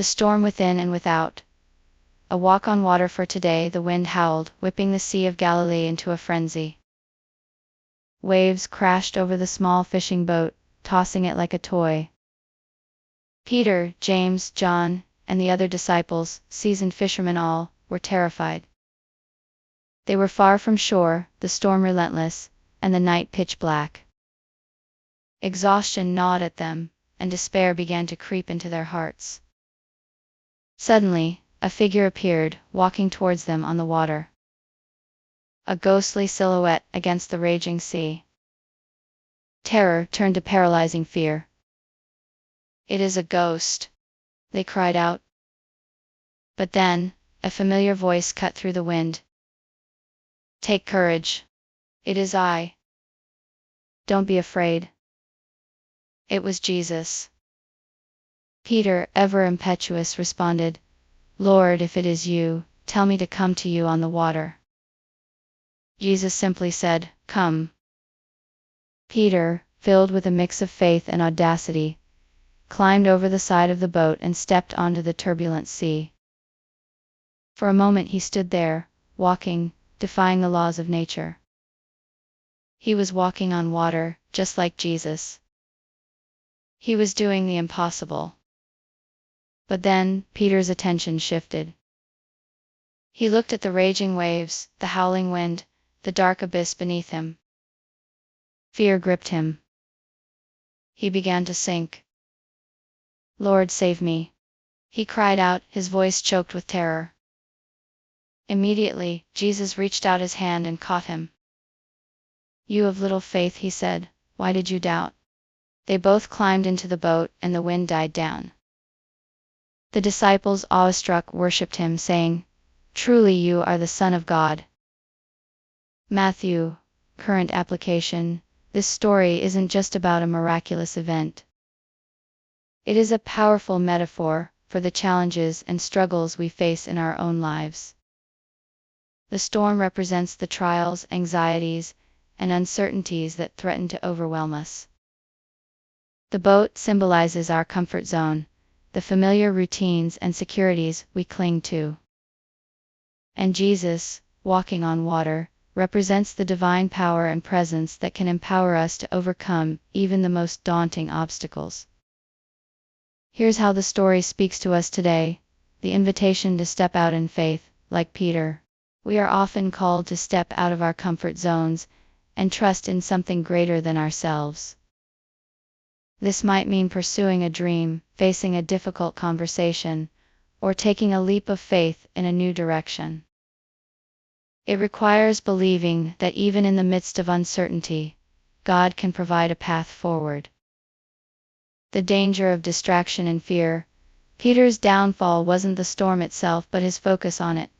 The storm within and without. A walk on water for today. The wind howled, whipping the Sea of Galilee into a frenzy. Waves crashed over the small fishing boat, tossing it like a toy. Peter, James, John, and the other disciples, seasoned fishermen all, were terrified. They were far from shore, the storm relentless, and the night pitch black. Exhaustion gnawed at them, and despair began to creep into their hearts. Suddenly, a figure appeared, walking towards them on the water. A ghostly silhouette against the raging sea. Terror turned to paralyzing fear. "It is a ghost!" they cried out. But then, a familiar voice cut through the wind. "Take courage. It is I. Don't be afraid." It was Jesus. Peter, ever impetuous, responded, "Lord, if it is you, tell me to come to you on the water." Jesus simply said, "Come." Peter, filled with a mix of faith and audacity, climbed over the side of the boat and stepped onto the turbulent sea. For a moment he stood there, walking, defying the laws of nature. He was walking on water, just like Jesus. He was doing the impossible. But then, Peter's attention shifted. He looked at the raging waves, the howling wind, the dark abyss beneath him. Fear gripped him. He began to sink. "Lord, save me!" he cried out, his voice choked with terror. Immediately, Jesus reached out his hand and caught him. "You of little faith," he said, "why did you doubt?" They both climbed into the boat, and the wind died down. The disciples, awestruck, worshipped him, saying, "Truly you are the Son of God." Matthew. Current application. This story isn't just about a miraculous event. It is a powerful metaphor for the challenges and struggles we face in our own lives. The storm represents the trials, anxieties, and uncertainties that threaten to overwhelm us. The boat symbolizes our comfort zone, the familiar routines and securities we cling to. And Jesus, walking on water, represents the divine power and presence that can empower us to overcome even the most daunting obstacles. Here's how the story speaks to us today: the invitation to step out in faith. Like Peter, we are often called to step out of our comfort zones and trust in something greater than ourselves. This might mean pursuing a dream, facing a difficult conversation, or taking a leap of faith in a new direction. It requires believing that even in the midst of uncertainty, God can provide a path forward. The danger of distraction and fear. Peter's downfall wasn't the storm itself, but his focus on it.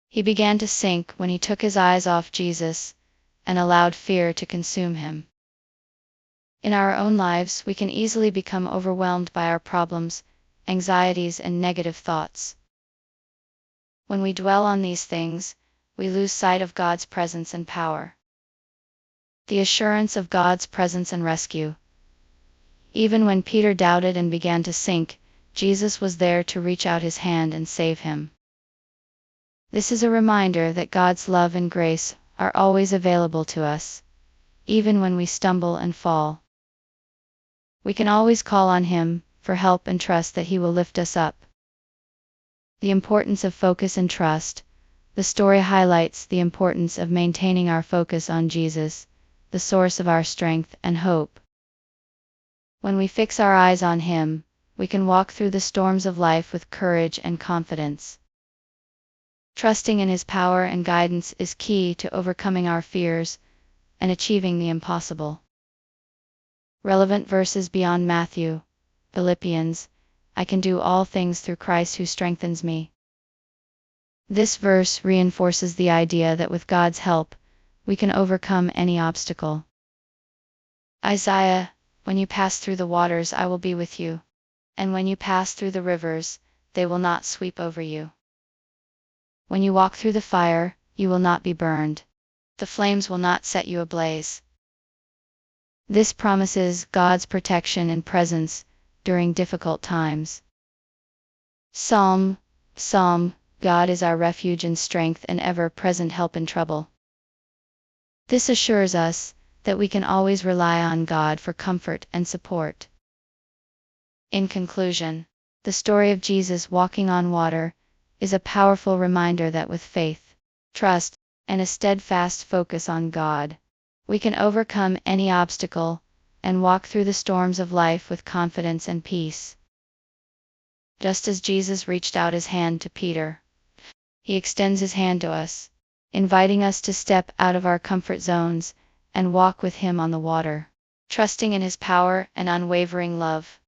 He began to sink when he took his eyes off Jesus and allowed fear to consume him. In our own lives, we can easily become overwhelmed by our problems, anxieties, and negative thoughts. When we dwell on these things, we lose sight of God's presence and power. The assurance of God's presence and rescue. Even when Peter doubted and began to sink, Jesus was there to reach out his hand and save him. This is a reminder that God's love and grace are always available to us, even when we stumble and fall. We can always call on Him for help and trust that He will lift us up. The importance of focus and trust. The story highlights the importance of maintaining our focus on Jesus, the source of our strength and hope. When we fix our eyes on Him, we can walk through the storms of life with courage and confidence. Trusting in His power and guidance is key to overcoming our fears and achieving the impossible. Relevant verses beyond Matthew. Philippians, I can do all things through Christ who strengthens me. This verse reinforces the idea that with God's help, we can overcome any obstacle. Isaiah, when you pass through the waters, I will be with you. And when you pass through the rivers, they will not sweep over you. When you walk through the fire, you will not be burned. The flames will not set you ablaze. This promises God's protection and presence during difficult times. Psalm, Psalm, God is our refuge and strength and ever-present help in trouble. This assures us that we can always rely on God for comfort and support. In conclusion, the story of Jesus walking on water is a powerful reminder that with faith, trust, and a steadfast focus on God, we can overcome any obstacle and walk through the storms of life with confidence and peace. Just as Jesus reached out his hand to Peter, he extends his hand to us, inviting us to step out of our comfort zones and walk with him on the water, trusting in his power and unwavering love.